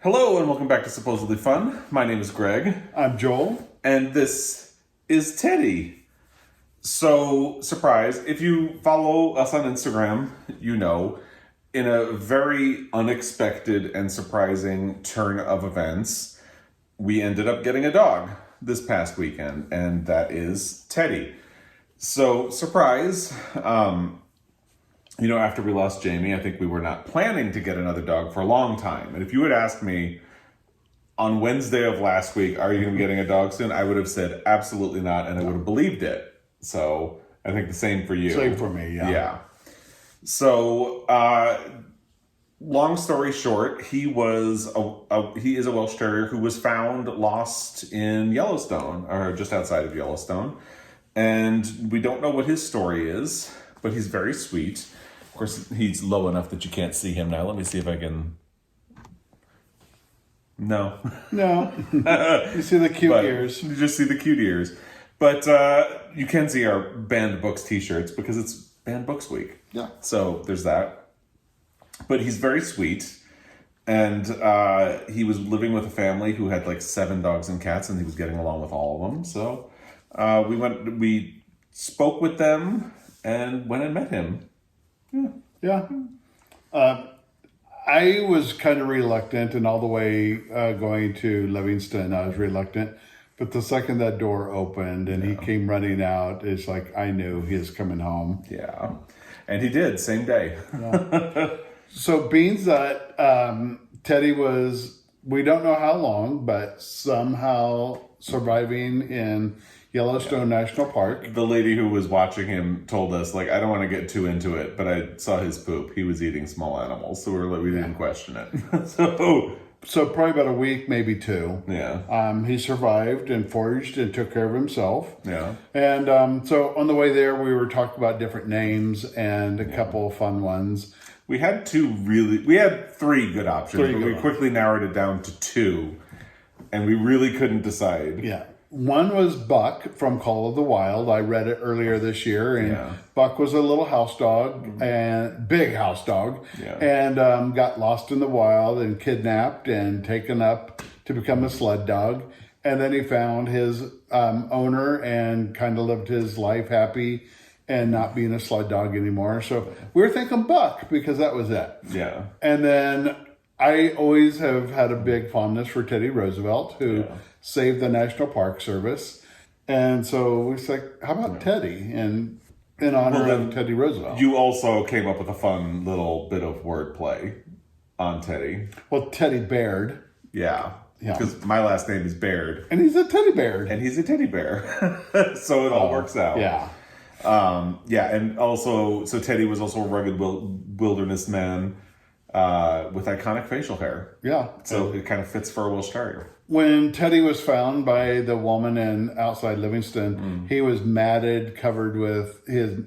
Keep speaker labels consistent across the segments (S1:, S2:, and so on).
S1: Hello and welcome back to Supposedly Fun. My name is Greg.
S2: I'm Joel.
S1: And this is Teddy. So, surprise, if you follow us on Instagram, you know, in a very unexpected and surprising turn of events, we ended up getting a dog this past weekend, and that is Teddy. So, surprise, after we lost Jamie, I think we were not planning to get another dog for a long time. And if you had asked me on Wednesday of last week, are you going to be getting a dog soon? I would have said absolutely not, and I would have believed it. So I think the same for you.
S2: Same for me, yeah.
S1: Yeah. So, long story short, he is a Welsh Terrier who was found lost in Yellowstone, or just outside of Yellowstone. And we don't know what his story is, but he's very sweet. Of course, he's low enough that you can't see him now. Let me see if I can... No.
S2: You see the cute ears.
S1: You just see the cute ears. But you can see our Banned Books t-shirts because it's Banned Books Week.
S2: Yeah.
S1: So there's that. But he's very sweet. And he was living with a family who had like 7 dogs and cats, and he was getting along with all of them. So we spoke with them and went and met him.
S2: Yeah. I was kind of reluctant, and all the way going to Livingston, I was reluctant. But the second that door opened and he came running out, it's like I knew he was coming home.
S1: Yeah. And he did, same day.
S2: Yeah. So being that Teddy was, we don't know how long, but somehow surviving in Yellowstone National Park.
S1: The lady who was watching him told us, like, I don't want to get too into it, but I saw his poop. He was eating small animals, so we didn't question it.
S2: So probably about a week, maybe 2.
S1: Yeah.
S2: He survived and foraged and took care of himself.
S1: Yeah.
S2: And so on the way there, we were talking about different names and a couple of fun ones.
S1: We had 3 good options, but we quickly narrowed it down to 2, and we really couldn't decide.
S2: Yeah. One was Buck from Call of the Wild. I read it earlier this year, and Buck was a little house dog, and big house dog, and got lost in the wild and kidnapped and taken up to become a sled dog. And then he found his owner and kind of lived his life happy and not being a sled dog anymore. So we were thinking Buck because that was it.
S1: Yeah.
S2: And then I always have had a big fondness for Teddy Roosevelt, who saved the National Park Service. And so it's like, how about Teddy? And in honor of Teddy Roosevelt.
S1: You also came up with a fun little bit of wordplay on Teddy.
S2: Well, Teddy Baird.
S1: Yeah. Because my last name is Baird.
S2: And he's a teddy bear.
S1: And he's a teddy bear. So it all works out.
S2: Yeah.
S1: And also, so Teddy was also a rugged wilderness man with iconic facial hair.
S2: Yeah.
S1: So it kind of fits for a Welsh Terrier.
S2: When Teddy was found by the woman in outside Livingston, he was covered with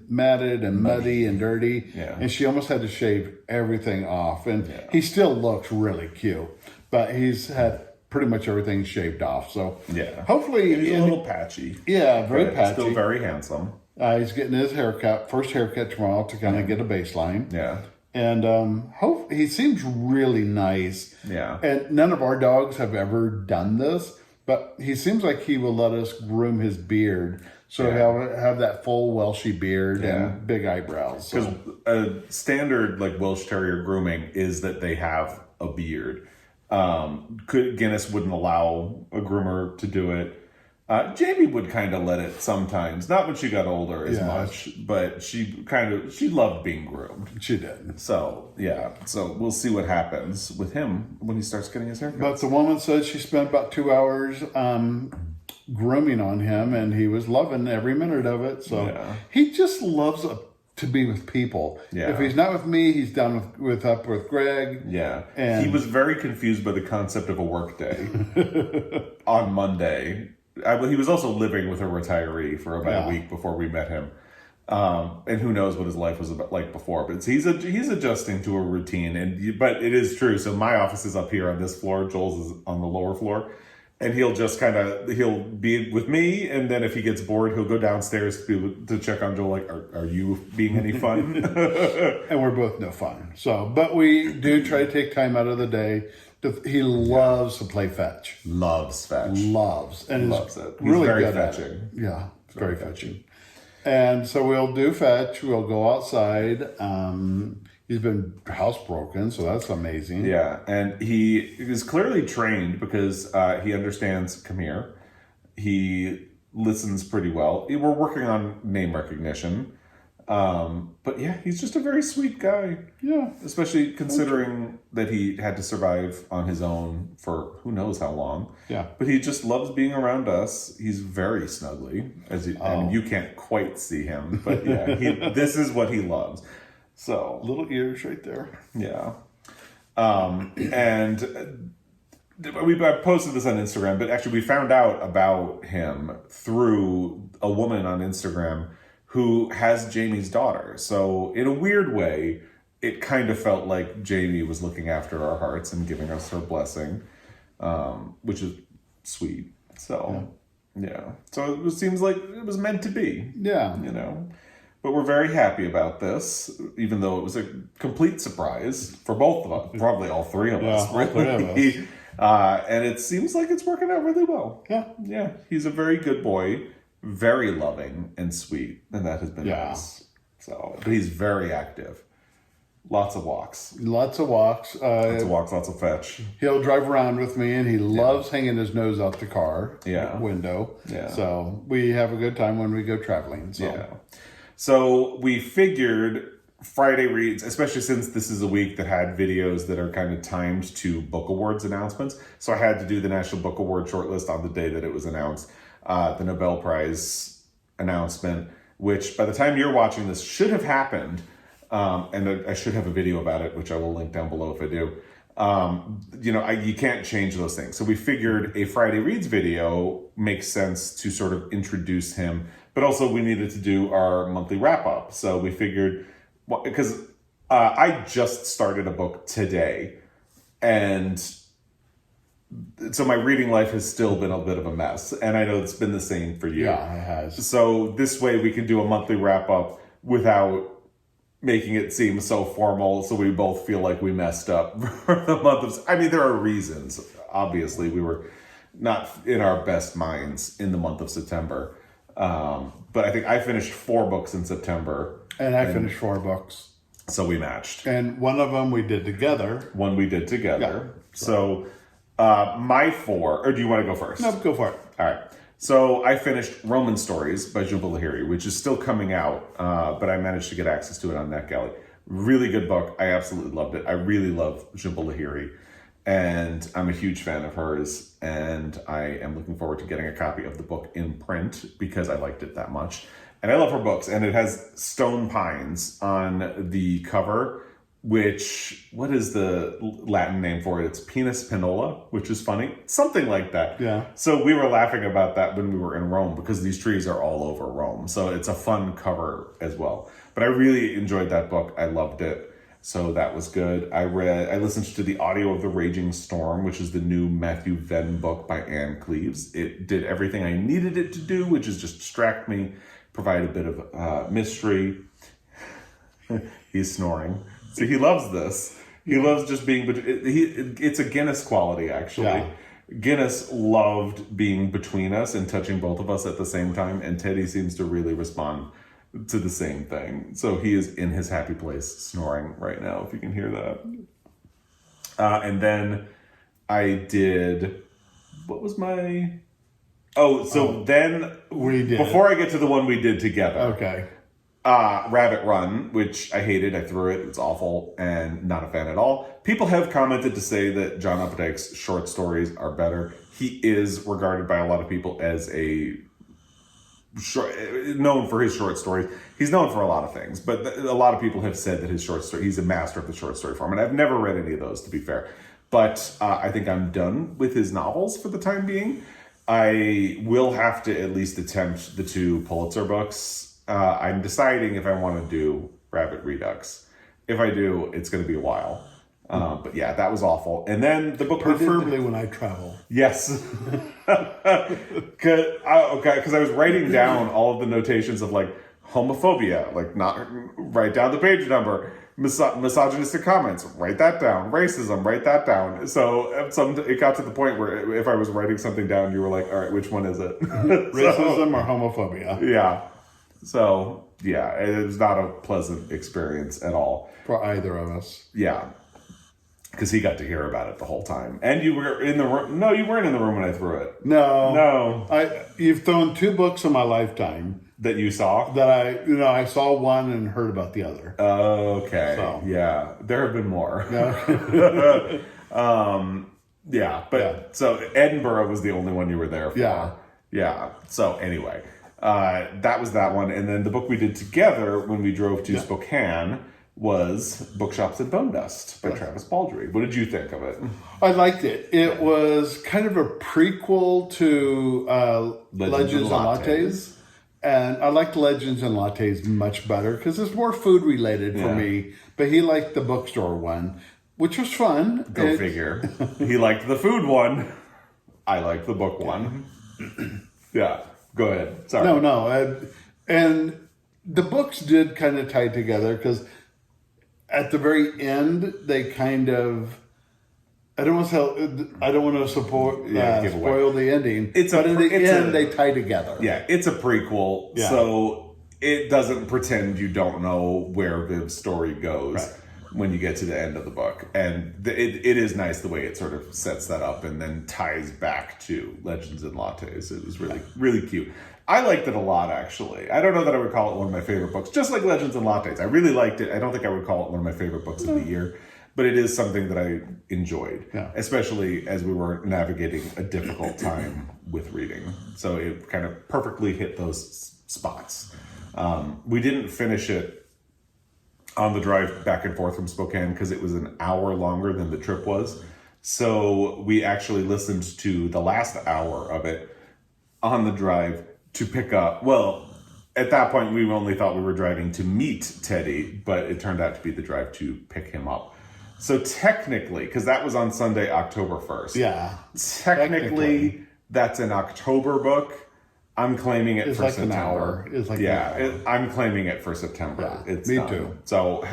S2: matted and muddy and dirty.
S1: Yeah.
S2: And she almost had to shave everything off. And he still looks really cute, but he's had pretty much everything shaved off. So hopefully
S1: he's a little patchy.
S2: Yeah, very patchy.
S1: Still very handsome.
S2: He's getting his first haircut tomorrow to kind of get a baseline.
S1: Yeah.
S2: And he seems really nice.
S1: Yeah.
S2: And none of our dogs have ever done this, but he seems like he will let us groom his beard. So he'll have that full Welshy beard and big eyebrows.
S1: Because a standard like Welsh Terrier grooming is that they have a beard. Guinness wouldn't allow a groomer to do it. Jamie would kind of let it sometimes, not when she got older as much, but she loved being groomed.
S2: She did.
S1: So, so we'll see what happens with him when he starts getting his haircut.
S2: But the woman said she spent about 2 hours grooming on him, and he was loving every minute of it. So he just loves to be with people. Yeah. If he's not with me, he's down with Greg.
S1: Yeah. And he was very confused by the concept of a work day on Monday. He was also living with a retiree for about a week before we met him. And who knows what his life was like before. But he's adjusting to a routine. But it is true. So my office is up here on this floor. Joel's is on the lower floor. And he'll just he'll be with me, and then if he gets bored, he'll go downstairs to check on Joel, like, are you being any fun?
S2: And we're both no fun. So, but we do try to take time out of the day He loves to play fetch.
S1: Loves fetch.
S2: Loves. And
S1: loves it. He's
S2: really
S1: very
S2: good
S1: fetching.
S2: at it. Yeah, very fetching. And so we'll do fetch. We'll go outside. He's been housebroken, so that's amazing.
S1: Yeah, and he is clearly trained because he understands come here. He listens pretty well. We're working on name recognition. But yeah, he's just a very sweet guy.
S2: Yeah.
S1: Especially considering that he had to survive on his own for who knows how long.
S2: Yeah.
S1: But he just loves being around us. He's very snuggly. And you can't quite see him. But yeah, this is what he loves. So
S2: little ears right there.
S1: Yeah. And I posted this on Instagram, but actually we found out about him through a woman on Instagram who has Jamie's daughter. So in a weird way, it kind of felt like Jamie was looking after our hearts and giving us her blessing, which is sweet. So, yeah. So it seems like it was meant to be.
S2: Yeah.
S1: But we're very happy about this, even though it was a complete surprise for both of us, probably all three of us.
S2: All three of us.
S1: And it seems like it's working out really well.
S2: Yeah.
S1: Yeah. He's a very good boy, very loving and sweet, and that has been nice. So, but he's very active. Lots of walks.
S2: Lots of walks.
S1: Lots of fetch.
S2: He'll drive around with me, and he loves hanging his nose out the car window.
S1: Yeah.
S2: So we have a good time when we go traveling. So.
S1: Yeah. So we figured Friday reads, especially since this is a week that had videos that are kind of timed to book awards announcements. So I had to do the National Book Award shortlist on the day that it was announced. The Nobel Prize announcement, which by the time you're watching this should have happened. And I should have a video about it, which I will link down below if I do. You can't change those things. So we figured a Friday Reads video makes sense to sort of introduce him, but also we needed to do our monthly wrap up. So we figured, because I just started a book today, and so my reading life has still been a bit of a mess, and I know it's been the same for you.
S2: Yeah, it has.
S1: So this way we can do a monthly wrap up without making it seem so formal, so we both feel like we messed up for the month of... I mean, there are reasons. Obviously, we were not in our best minds in the month of September. But I think I finished 4 books in September.
S2: And I finished 4 books.
S1: So we matched.
S2: And one of them we did together.
S1: One we did together. Yeah. So my 4... Or do you want to go first?
S2: No, go for it.
S1: All right. So I finished Roman Stories by Jhumpa Lahiri, which is still coming out, but I managed to get access to it on NetGalley. Really good book. I absolutely loved it. I really love Jhumpa Lahiri, and I'm a huge fan of hers, and I am looking forward to getting a copy of the book in print because I liked it that much. And I love her books, and it has stone pines on the cover, which, what is the Latin name for it? It's Pinus pinola, which is funny. Something like that.
S2: Yeah.
S1: So we were laughing about that when we were in Rome because these trees are all over Rome. So it's a fun cover as well. But I really enjoyed that book. I loved it. So that was good. I listened to the audio of The Raging Storm, which is the new Matthew Venn book by Anne Cleeves. It did everything I needed it to do, which is just distract me, provide a bit of mystery. He's snoring. So he loves this. He loves just being... It's a Guinness quality, actually. Yeah. Guinness loved being between us and touching both of us at the same time, and Teddy seems to really respond to the same thing. So he is in his happy place snoring right now, if you can hear that. And then I did... What was my... Then...
S2: We did.
S1: Before I get to the one we did together...
S2: Okay.
S1: Rabbit Run, which I hated. I threw it. It's awful and not a fan at all. People have commented to say that John Updike's short stories are better. He is regarded by a lot of people as known for his short stories. He's known for a lot of things, but a lot of people have said that his short story, he's a master of the short story form. And I've never read any of those, to be fair. But I think I'm done with his novels for the time being. I will have to at least attempt the 2 Pulitzer books. I'm deciding if I want to do Rabbit Redux. If I do, it's going to be a while. But yeah, that was awful. And then the book...
S2: Preferably when I travel.
S1: Yes. Because I was writing down all of the notations of like homophobia, like not write down the page number, misogynistic comments, write that down. Racism, write that down. So it got to the point where if I was writing something down, you were like, all right, which one is it?
S2: Racism or homophobia?
S1: Yeah. So, yeah, it was not a pleasant experience at all.
S2: For either of us.
S1: Yeah. Because he got to hear about it the whole time. And you were in the room. No, you weren't in the room when I threw it.
S2: No. You've thrown 2 books in my lifetime.
S1: That you saw?
S2: That I saw one and heard about the other.
S1: Okay.
S2: So.
S1: Yeah. There have been more.
S2: Yeah.
S1: So Edinburgh was the only one you were there for.
S2: Yeah.
S1: Yeah. So anyway, that was that one. And then the book we did together when we drove to Spokane was Bookshops and Bonedust by Travis Baldree. What did you think of it?
S2: I liked it. It was kind of a prequel to Legends and Lattes. And I liked Legends and Lattes much better because it's more food related for me. But he liked the bookstore one, which was fun.
S1: Go figure. He liked the food one. I liked the book one. Yeah. Go ahead. Sorry.
S2: No. And the books did kind of tie together because at the very end, they kind of... I don't want to spoil the ending. But in the end, they tie together.
S1: Yeah, it's a prequel, so it doesn't pretend you don't know where the story goes when you get to the end of the book. And it is nice the way it sort of sets that up and then ties back to Legends and Lattes. It was really, really cute. I liked it a lot, actually. I don't know that I would call it one of my favorite books, just like Legends and Lattes. I really liked it. I don't think I would call it one of my favorite books of the year. But it is something that I enjoyed, especially as we were navigating a difficult time with reading. So it kind of perfectly hit those spots. We didn't finish it on the drive back and forth from Spokane because it was an hour longer than the trip was. So we actually listened to the last hour of it on the drive to pick up, at that point we only thought we were driving to meet Teddy, but it turned out to be the drive to pick him up. So technically, because that was on Sunday, October 1st.
S2: Yeah.
S1: Technically, that's an October book. I'm claiming it for September.
S2: An hour. It's like an hour.
S1: I'm claiming it for September.
S2: Yeah, me too.
S1: So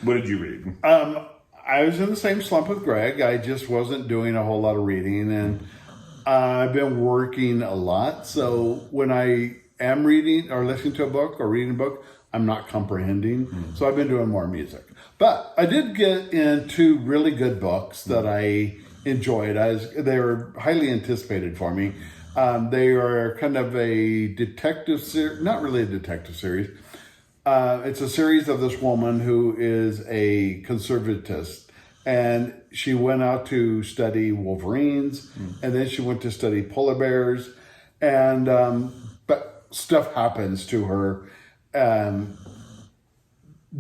S1: what did you read?
S2: I was in the same slump with Greg. I just wasn't doing a whole lot of reading, and I've been working a lot. So when I am reading or listening to a book or reading a book, I'm not comprehending. So I've been doing more music. But I did get into really good books that I enjoyed. They were highly anticipated for me. They are kind of a detective series, not really a detective series. It's a series of this woman who is a conservatist. And she went out to study Wolverines. And then she went to study polar bears. And but stuff happens to her.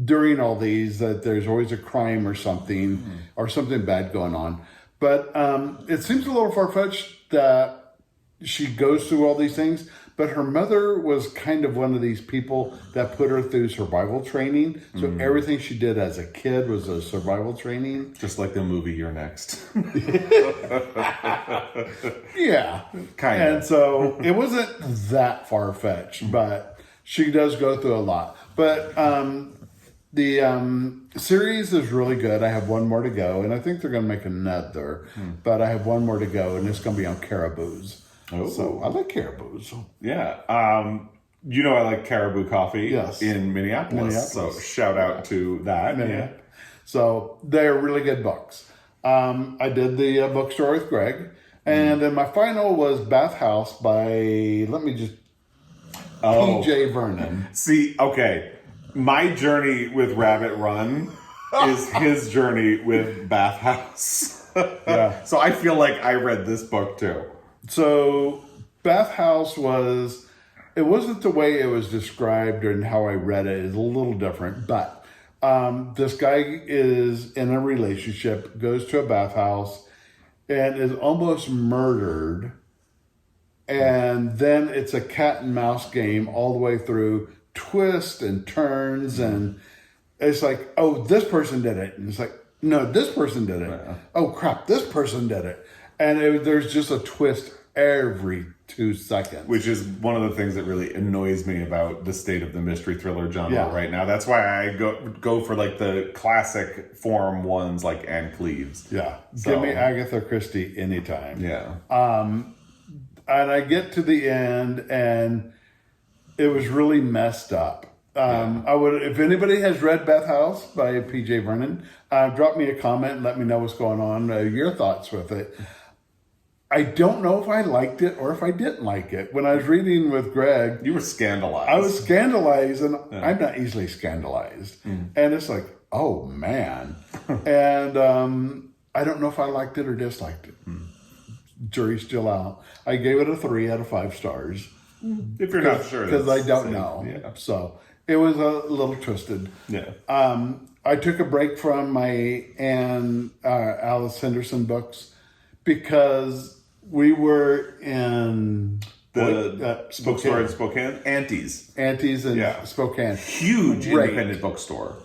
S2: During all these, that there's always a crime or something bad going on. But it seems a little far-fetched that she goes through all these things, but her mother was kind of one of these people that put her through survival training. So everything she did as a kid was a survival training.
S1: Just like the movie You're Next.
S2: Yeah.
S1: Kind of.
S2: And so it wasn't that far-fetched, but she does go through a lot. But the series is really good. I have one more to go, and I think they're going to make another. But I have one more to go, and it's going to be on Caribou's.
S1: Oh.
S2: So I like Caribou's.
S1: Yeah. I like Caribou Coffee in Minneapolis. So shout out to that.
S2: Yeah. So they're really good books. I did the bookstore with Greg. And then my final was Bath Haus by, P.J. Vernon.
S1: See, okay. My journey with Rabbit Run is his journey with Bath Haus.
S2: Yeah.
S1: So I feel like I read this book too.
S2: So Bath Haus it wasn't the way it was described and how I read it. It's a little different. But this guy is in a relationship, goes to a bathhouse, and is almost murdered. And then it's a cat and mouse game all the way through, twists and turns, and it's like, oh, this person did it. And it's like, no, this person did it. Oh, crap, this person did it. And there's just a twist every 2 seconds.
S1: Which is one of the things that really annoys me about the state of the mystery thriller genre right now. That's why I go for like the classic form ones like Anne Cleeves.
S2: Yeah. So, give me Agatha Christie anytime.
S1: Yeah.
S2: And I get to the end and it was really messed up. I would, if anybody has read Beth House by P.J. Vernon, drop me a comment and let me know what's going on, your thoughts with it. I don't know if I liked it or if I didn't like it. When I was reading with Greg,
S1: you were scandalized.
S2: I was scandalized, and I'm not easily scandalized. And it's like, oh man. And I don't know if I liked it or disliked it. Jury's still out. I gave it a 3 out of 5 stars.
S1: If you're not sure,
S2: because I don't know. Yeah. So it was a little twisted.
S1: Yeah.
S2: I took a break from my Alice Henderson books because we were in
S1: the bookstore in Spokane, Auntie's
S2: in Spokane,
S1: huge independent bookstore,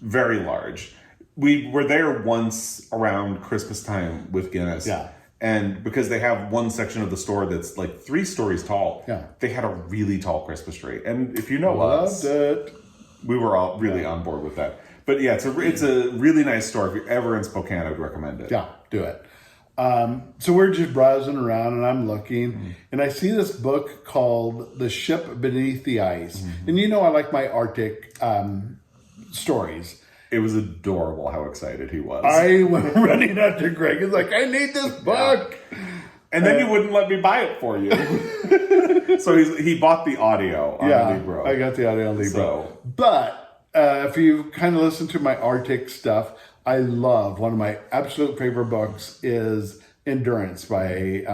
S1: very large. We were there once around Christmas time with Guinness.
S2: Yeah.
S1: And because they have one section of the store that's like 3 stories tall, they had a really tall Christmas tree. And if you know us, we were all really on board with that. But yeah, it's a really nice store. If you're ever in Spokane, I would recommend it.
S2: Yeah, do it. So we're just browsing around and I'm looking and I see this book called The Ship Beneath the Ice. And you know I like my Arctic stories.
S1: It was adorable how excited he was.
S2: I went running up to Greg. He's like, I need this book.
S1: Yeah. And then you wouldn't let me buy it for you. So he bought the audio on Libro.
S2: I got the audio on Libro. But if you kind of listen to my Arctic stuff, I love, one of my absolute favorite books is Endurance by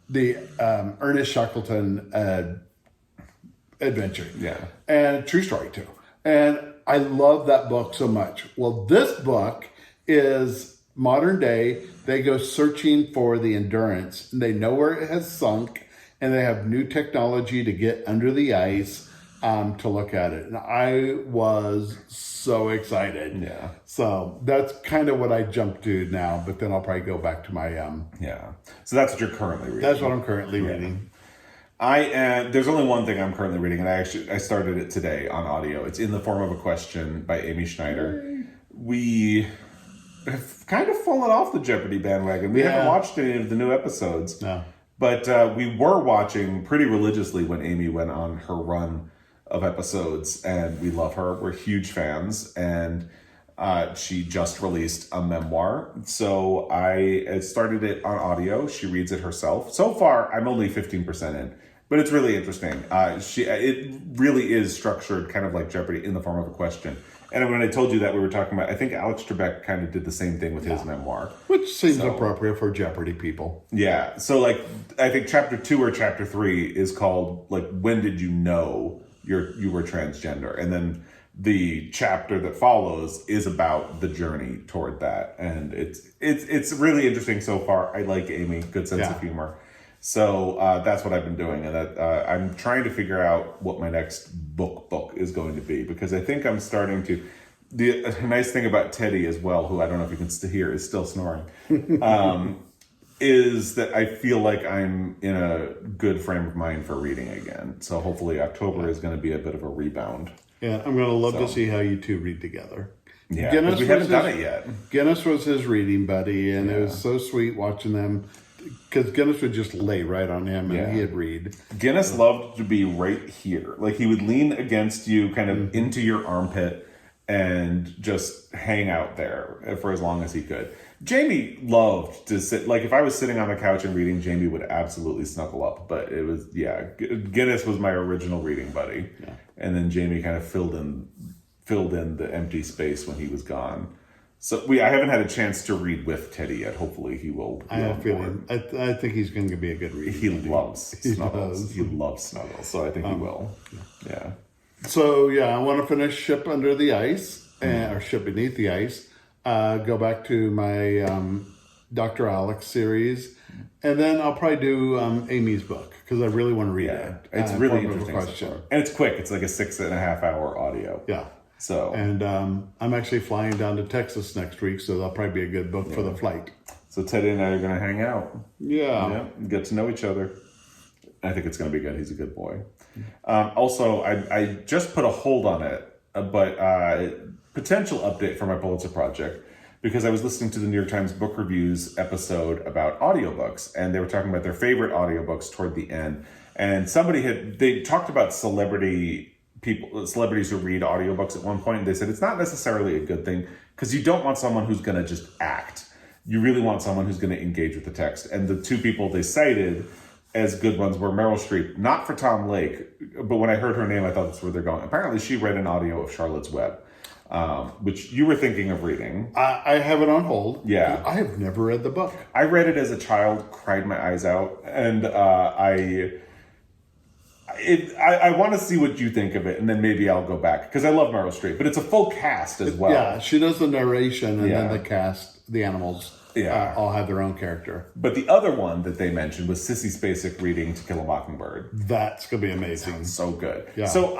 S2: the Ernest Shackleton adventure.
S1: Yeah.
S2: And true story too. And I love that book so much. Well, this book is modern day. They go searching for the Endurance. And they know where it has sunk. And they have new technology to get under the ice to look at it. And I was so excited.
S1: Yeah.
S2: So that's kind of what I jumped to now. But then I'll probably go back to my...
S1: Yeah. So that's what you're currently reading.
S2: That's what I'm currently reading.
S1: There's only one thing I'm currently reading, and I started it today on audio. It's In the Form of a Question by Amy Schneider. We have kind of fallen off the Jeopardy bandwagon. We haven't watched any of the new episodes.
S2: No.
S1: But we were watching pretty religiously when Amy went on her run of episodes, and we love her. We're huge fans, and she just released a memoir. So I started it on audio. She reads it herself. So far, I'm only 15% in. But it's really interesting. It really is structured kind of like Jeopardy in the form of a question. And when I told you that, we were talking about, I think Alex Trebek kind of did the same thing with his memoir.
S2: Which seems appropriate for Jeopardy people.
S1: Yeah. So like, I think chapter 2 or chapter 3 is called like, when did you know you were transgender? And then the chapter that follows is about the journey toward that. And it's really interesting so far. I like Amy, good sense of humor. So that's what I've been doing, and I'm trying to figure out what my next book is going to be, because I think I'm starting to. The nice thing about Teddy as well, who I don't know if you can hear, is still snoring, is that I feel like I'm in a good frame of mind for reading again. So hopefully October is going to be a bit of a rebound.
S2: Yeah, I'm going to love to see how you two read together.
S1: Yeah, because we haven't done it yet.
S2: Guinness was his reading buddy, and it was so sweet watching them. Because Guinness would just lay right on him and he'd read.
S1: Guinness loved to be right here. Like he would lean against you, kind of into your armpit, and just hang out there for as long as he could. Jamie loved to sit. Like if I was sitting on the couch and reading, Jamie would absolutely snuggle up. But it was, Guinness was my original reading buddy. Yeah. And then Jamie kind of filled in the empty space when he was gone. So I haven't had a chance to read with Teddy yet. Hopefully he will.
S2: I have a feeling. I think he's going to be a good reader.
S1: He loves snuggles. He loves snuggles. So I think he will. Yeah.
S2: So I want to finish Ship Under the Ice or Ship Beneath the Ice. Go back to my Dr. Alex series, and then I'll probably do Amy's book because I really want to read it.
S1: It's really interesting, and it's quick. It's like a 6.5 hour audio.
S2: Yeah. So I'm actually flying down to Texas next week, so that'll probably be a good book for the flight.
S1: So Teddy and I are going to hang out.
S2: Yeah.
S1: Get to know each other. I think it's going to be good. He's a good boy. Also, I just put a hold on it, but potential update for my Pulitzer Project, because I was listening to the New York Times book reviews episode about audiobooks, and they were talking about their favorite audiobooks toward the end. And they talked about celebrities who read audiobooks at one point, and they said it's not necessarily a good thing, because you don't want someone who's going to just act. You really want someone who's going to engage with the text. And the two people they cited as good ones were Meryl Streep, not for Tom Lake, but when I heard her name, I thought that's where they're going. Apparently, she read an audio of Charlotte's Web, which you were thinking of reading.
S2: I have it on hold.
S1: Yeah.
S2: I have never read the book.
S1: I read it as a child, cried my eyes out, and I want to see what you think of it, and then maybe I'll go back, because I love Meryl Streep, but it's a full cast as well.
S2: Yeah, she does the narration, and then the cast, the animals, all have their own character.
S1: But the other one that they mentioned was Sissy Spacek reading To Kill a Mockingbird.
S2: That's going to be amazing.
S1: Sounds so good.
S2: Yeah.
S1: So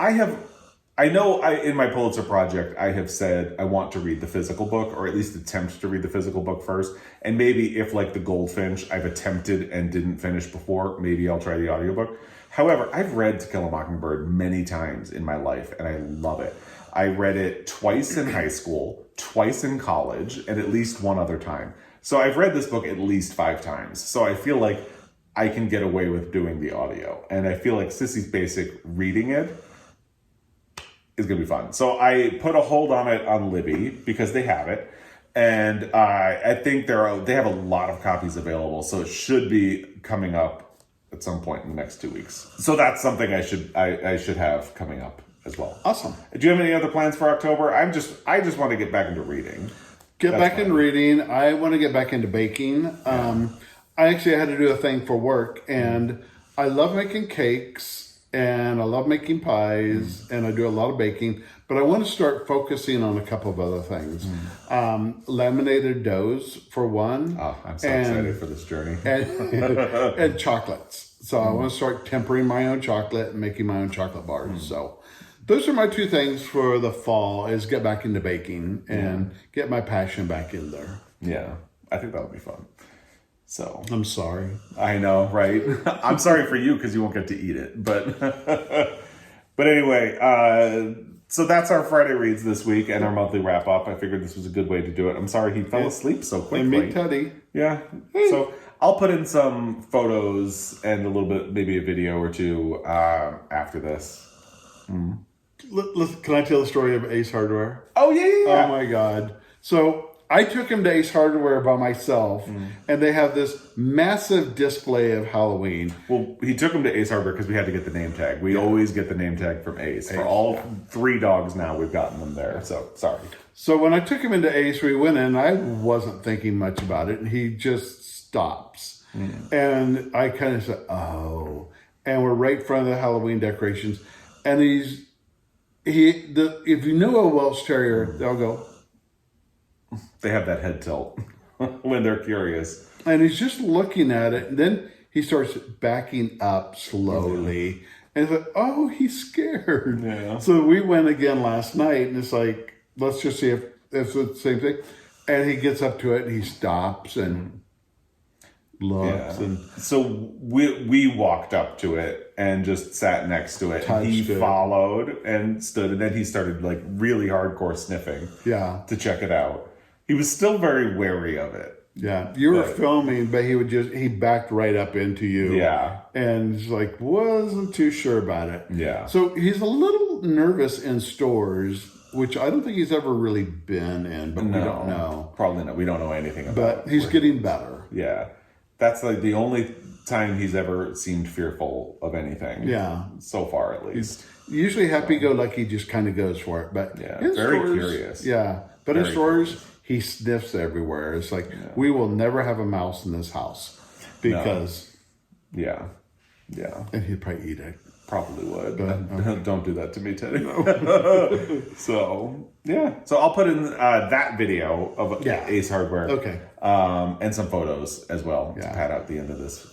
S1: in my Pulitzer Project, I have said I want to read the physical book, or at least attempt to read the physical book first. And maybe if, like The Goldfinch, I've attempted and didn't finish before, maybe I'll try the audiobook. However, I've read To Kill a Mockingbird many times in my life, and I love it. I read it twice in high school, twice in college, and at least one other time. So I've read this book at least 5 times. So I feel like I can get away with doing the audio. And I feel like Sissy Spacek reading it is going to be fun. So I put a hold on it on Libby, because they have it. And I think they have a lot of copies available. So it should be coming up at some point in the next 2 weeks. So that's something I should have coming up as well.
S2: Awesome.
S1: Do you have any other plans for October? I just want to get back into reading.
S2: Get back into reading. I want to get back into baking. I actually had to do a thing for work, and I love making cakes, and I love making pies, and I do a lot of baking, but I want to start focusing on a couple of other things. Laminated doughs, for one.
S1: Oh, I'm so excited for this journey.
S2: And chocolates. So I want to start tempering my own chocolate and making my own chocolate bars. So those are my 2 things for the fall, is get back into baking and get my passion back in there.
S1: Yeah, I think that'll be fun. So
S2: I'm sorry.
S1: I know, right? I'm sorry for you, because you won't get to eat it. But anyway, so that's our Friday reads this week and our monthly wrap up. I figured this was a good way to do it. I'm sorry he fell asleep so quickly.
S2: And me, Teddy.
S1: Yeah. So I'll put in some photos and a little bit, maybe a video or 2 after this.
S2: Can I tell the story of Ace Hardware?
S1: Oh, yeah.
S2: Oh, my God. So I took him to Ace Hardware by myself, and they have this massive display of Halloween.
S1: Well, he took him to Ace Hardware because we had to get the name tag. We always get the name tag from Ace. For all 3 dogs now, we've gotten them there. So, sorry.
S2: So when I took him into Ace, we went in, I wasn't thinking much about it, and he just stops. And I kind of said, oh. And we're right in front of the Halloween decorations. And if you know a Welsh Terrier, they'll go.
S1: They have that head tilt when they're curious.
S2: And he's just looking at it. And then he starts backing up slowly. And it's like, oh, he's scared.
S1: Yeah.
S2: So we went again last night. And it's like, let's just see if it's the same thing. And he gets up to it and he stops and looks. And
S1: so we walked up to it and just sat next to it. And he followed and stood. And then he started like really hardcore sniffing to check it out. He was still very wary of it.
S2: Yeah. You were filming, but he backed right up into you.
S1: Yeah.
S2: And he's like, wasn't too sure about it.
S1: Yeah.
S2: So he's a little nervous in stores, which I don't think he's ever really been in, but we don't know.
S1: Probably not. We don't know anything about it.
S2: But he's getting better.
S1: Yeah. That's like the only time he's ever seemed fearful of anything.
S2: Yeah.
S1: So far, at least.
S2: He's usually happy-go-lucky, just kind of goes for it. But in
S1: very
S2: stores,
S1: curious.
S2: Yeah. But in stores, he sniffs everywhere. It's like, we will never have a mouse in this house because...
S1: No. Yeah.
S2: And he'd probably eat it.
S1: Probably would. But don't do that to me, Teddy. So, yeah. So I'll put in that video of Ace Hardware.
S2: Okay.
S1: And some photos as well to pad out the end of this.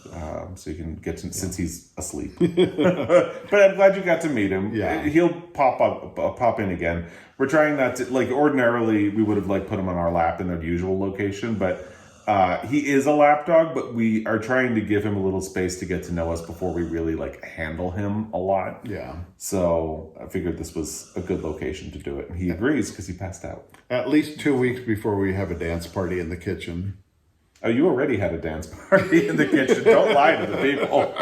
S1: So you can get to, since he's asleep. But I'm glad you got to meet him.
S2: Yeah.
S1: He'll pop in again. We're trying not to, like, ordinarily we would have like put him on our lap in their usual location, but He is a lap dog, but we are trying to give him a little space to get to know us before we really handle him a lot.
S2: Yeah.
S1: So I figured this was a good location to do it. And he agrees because he passed out.
S2: At least 2 weeks before we have a dance party in the kitchen.
S1: Oh, you already had a dance party in the kitchen. Don't lie to the people.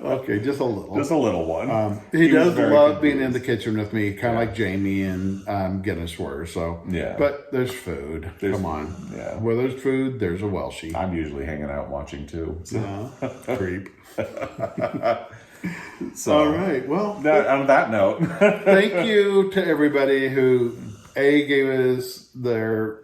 S2: Okay, just a little.
S1: Just a little one.
S2: He does love being in the kitchen with me, kind of like Jamie and Guinness were. So,
S1: yeah.
S2: But there's food. Come on.
S1: Yeah.
S2: Where there's food, there's a Welshie.
S1: I'm usually hanging out watching too. So.
S2: Creep.
S1: So,
S2: all right. Well,
S1: on that note,
S2: thank you to everybody who gave us their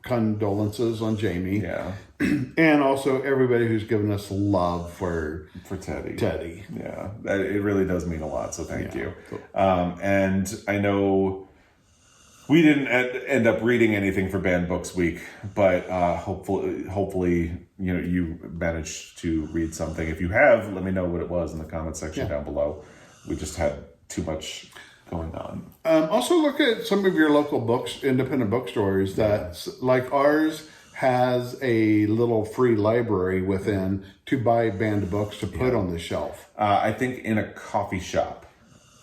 S2: condolences on Jamie.
S1: Yeah.
S2: And also everybody who's given us love for
S1: Teddy. Yeah. It really does mean a lot. So thank you. And I know we didn't end up reading anything for Banned Books Week, but hopefully, you managed to read something. If you have, let me know what it was in the comments section down below. We just had too much going on.
S2: Also look at some of your local independent bookstores that, like ours, has a little free library within to buy banned books to put on the shelf.
S1: I think in a coffee shop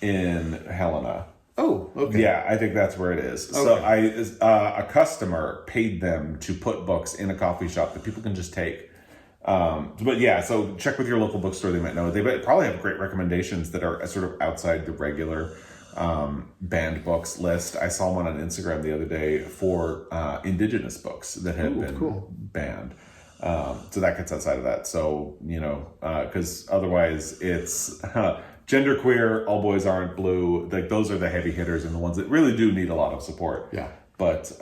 S1: in Helena.
S2: Oh, okay.
S1: Yeah, I think that's where it is.
S2: Okay.
S1: So a customer paid them to put books in a coffee shop that people can just take. But yeah, so check with your local bookstore. They might know. They probably have great recommendations that are sort of outside the regular banned books list. I saw one on Instagram the other day for indigenous books that had been banned. So that gets outside of that. So, because otherwise it's genderqueer, All Boys Aren't Blue. Those are the heavy hitters and the ones that really do need a lot of support.
S2: Yeah.
S1: But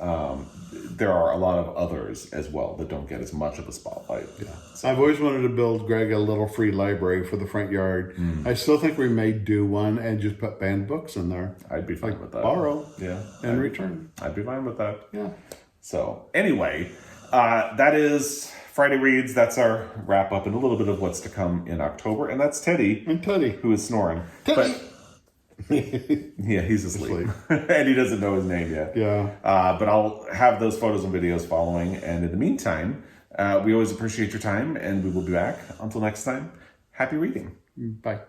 S1: there are a lot of others as well that don't get as much of a spotlight.
S2: Yeah. So I've always wanted to build Greg a little free library for the front yard. I still think we may do one and just put banned books in there.
S1: I'd be fine with that.
S2: Borrow.
S1: Yeah.
S2: And return.
S1: I'd be fine with that.
S2: Yeah.
S1: So anyway, that is Friday Reads. That's our wrap up and a little bit of what's to come in October. And that's Teddy.
S2: And Teddy.
S1: Who is snoring.
S2: Teddy.
S1: Yeah, he's asleep. And he doesn't know his name yet.
S2: Yeah.
S1: But I'll have those photos and videos following. And in the meantime, we always appreciate your time and we will be back. Until next time, happy reading.
S2: Bye.